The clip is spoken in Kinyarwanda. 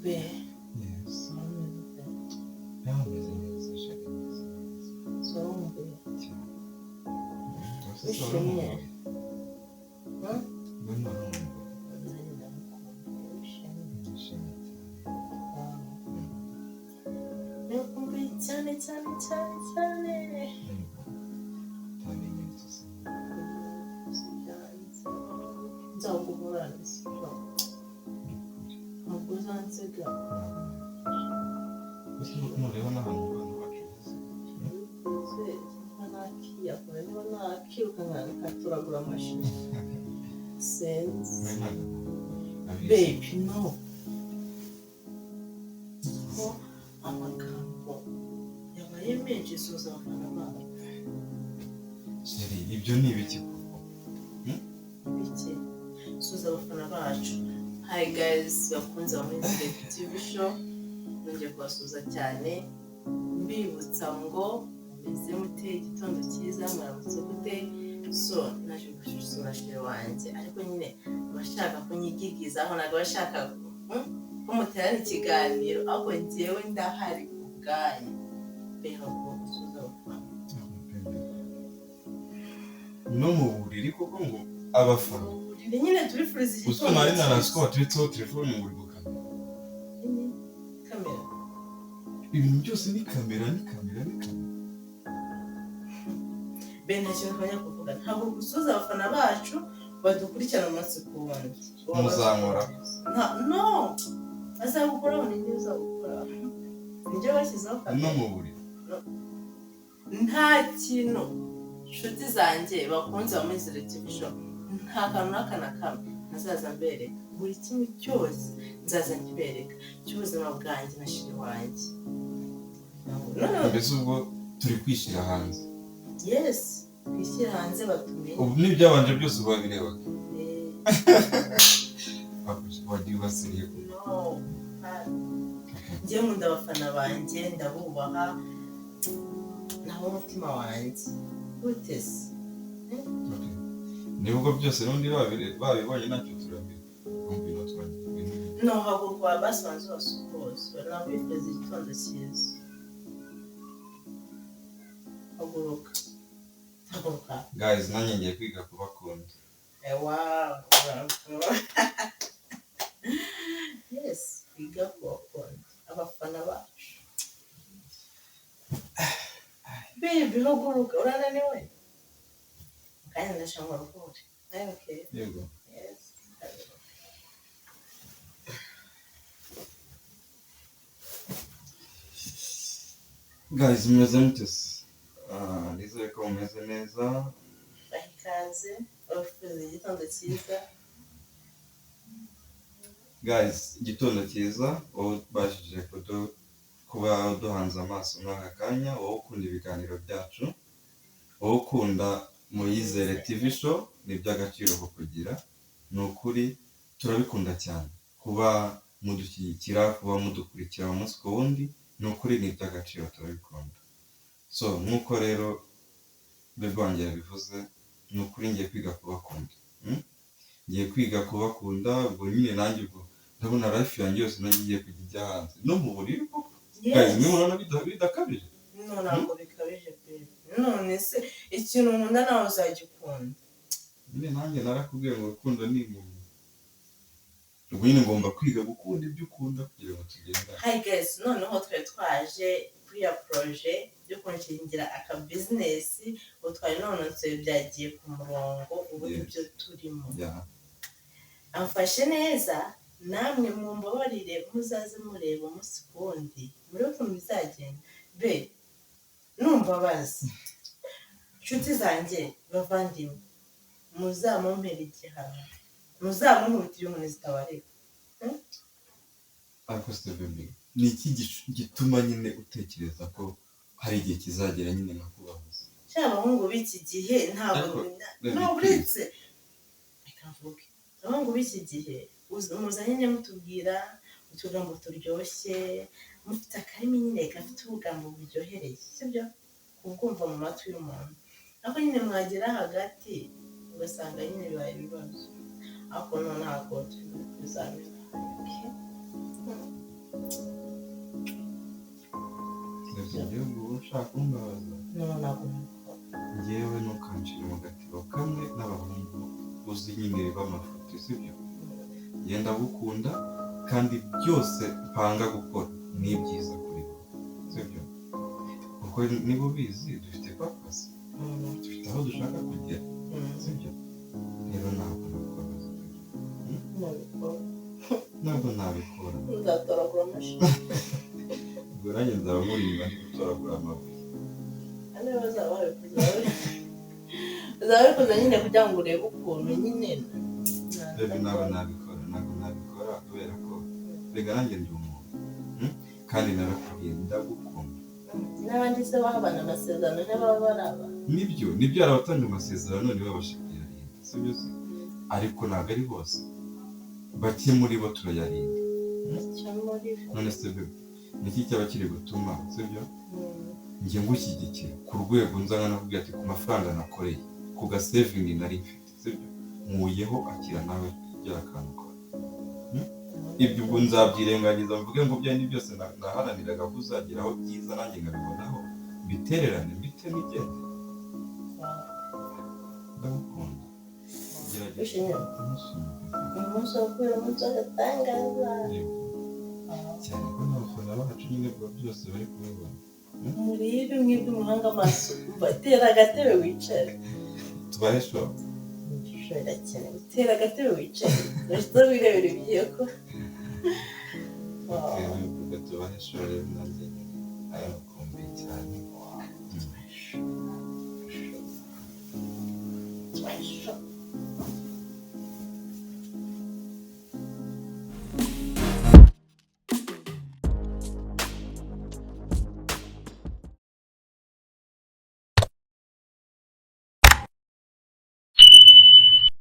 be Yes. ameze Yameze neza shaka neza. so be Cyane. wishimye Bano rumwe. nanjye ndamukunda wishimye Nishimye cyane. ndakumbuye cyane cyane cyane cyane Tari neza se. nzaguhorana sibyo ntabwo uzansiga Ese nureba n'ahantu abantu bacuruza. nakiyakora niba nakirukanka nkaturagura amashini sense baby no ko amagambo yabaye menshi soza abafana bacu Sheri, ibyo ni ibiki koko? bike soza abafana bacu hi guys bakunze abameze TV show nongeye kubasuza cyane mbibutsa ngo meze mute igitondo cyiza mwaramutse gute so naje gusura sheri wanjye ariko nyine abashaka kunyigigizaho ntabwo bashaka ko muterana ikiganiro ahubwo njyewe ndahari ku bwanyu mbega ngo gusuza abafana No mu buriri koko ngo abafana. ni nyine tubifuriza Usko nari narasiko wateretseho telefone ngo uri gukamera. kamera Ibintu byose ni kamera. be nta kintu twajya kuvuga ntabwo gusuza abafana bacu badukurikirana umunsi ku wundi Muzamura. no azagukuraho ni njye uzagukuraho nibyo bashyizeho No mu buriri. nta kintu inshuti zanjye bakunze wa muri TV show nta kantu n'aka na kamwe ntazaza mbereka buri kimwe cyose nzaza nkibereka cy'ubuzima bwanjye na shiri wanjye Mbese ubwo turi kwishyira hanze. yes twishyire hanze batumenye Ubu n'ibyabanje byose babirebaga. Wagiye ubasiriye kuko. no njye nkunda abafana banjye ndabubaha naho umutima wanjye gute se Nibwo byose n'undi babibonye ntacyo turabira. Kumbino twagiye. no hagurwa basanze bose bose banabifeza igitondo cyiza haguruka Guys, nanjye ngiye kwiga kubakunda. wow yes biga kubakunda abafana bacu baby haguruka urananiwe kandi ndashaka rukuri okay Yego. yes Guys, mumeze mute se? Nizere ko mumeze neza. bahikaze babifuriza igitondo cyiza Guys, igitondo cyiza wowe ubashije kuba duhanze amaso muri aka kanya, wowe ukunda ibiganiro byacu, wowe ukunda Muyizere TV show, ni iby'agaciro kukugira. Ni ukuri turabikunda cyane kuba mudushyigikira, kuba mudukurikira umunsi ku wundi, ni ukuri ni iby'agaciro turabikunda. So nk'uko rero Bebongera bivuze, ni ukuri ngiye kwiga kubakunda. Ngiye kwiga kubakunda, ubwo nyine nanjye ubwo ndabona life yanjye yose nanjye igiye kujya ijya hanze. No mu buriri koko. Guys, murabona bidakabije? no ntabwo bikabije baby none se ikintu nkunda nawe uzagikunda Nyine nanjye narakubwiye ngo urukundo ni imuntu. Ubwo nyine ngomba kwiga gukunda ibyo ukunda kugira ngo tugendane. hi guys noneho twari twaje kuri ya projet yo kunshingira aka business ubu twari nonosoye byagiye ku murongo ubu nibyo turimo amfashe neza namwe mumbabarire muzaze mureba umunsi ku wundi muri ukuntu bizagenda be numbabazi inshuti zanjye bavandimwe muzamumpera igihano muzamunkubitire inkoni zitabarika Ariko Steve, ni iki gituma nyine utekereza ko hari igihe kizagera nyine nkakubabaza? cyangwa abahungu b'iki gihe ntabwo uretse reka mvuge abahungu b'iki gihe muzanye nyine mutubwira utugambo turyoshye mufite akarimi nyine gafite ubugambo buryohereye sibyo kubwumva mu matwi y'umuntu ariko nyine mwagera hagati ugasanga nyine bibaye ibibazo ariko ntabwo tuzabibona igihugu ushaka kumbabaza ntabwo nabikora. ngewe ntukancire mu gatebo kamwe n'abahungu uzi nyine b'amafuti sibyo ngenda gukunda kandi byose mpanga gukora ni byiza kuri bo sibyo kuko niba ubizi dufite papasi dufite aho dushaka kugera sibyo rero ntabwo nabikomeza ntabwo nabikora nzatoragura amashini ubwo nanjye nzaba murinda ndi gutoragura amabuye niba bazaba babikoze nyine kugira ngo urebe ukuntu nyine rero ntabwo nabikora kubera ko rega nanjye ndi umuntu kandi narakubwiye ndagukunda n'abandi se bahabana amasezerano n'ababa baraba nibyo hari abatanga amasezerano ntibabashe kuyarinda sibyo se ariko ntabwo ari bose bake muri bo turayarinda none se bebe niki cyaba kiri gutuma sibyo njye ngushyigikira ku rwego nzana nakubwira ati ku mafaranga nakoreye ku gasevingi nari mfite sibyo nkuyeho akira nawe ugera akantu kawe ibyo ubwo nzabyirengagiza mvuge ngo byandi byose naharaniraga ko uzageraho byiza nanjye ngabibonaho mbitererane mbite n'igende ndagukunda wishimye umunsi wo kubera umunsi w'agatangaza cyane ko n'abafana bacu nyine bwa byose bari kubibona muribe mwebwe umuhanga amaso batera agatebe wicare tubahe show irakenewe tera agatebe wicare urashyize wirebera ibigiye ko tubahe show rero nanjye arakumbuye cyane show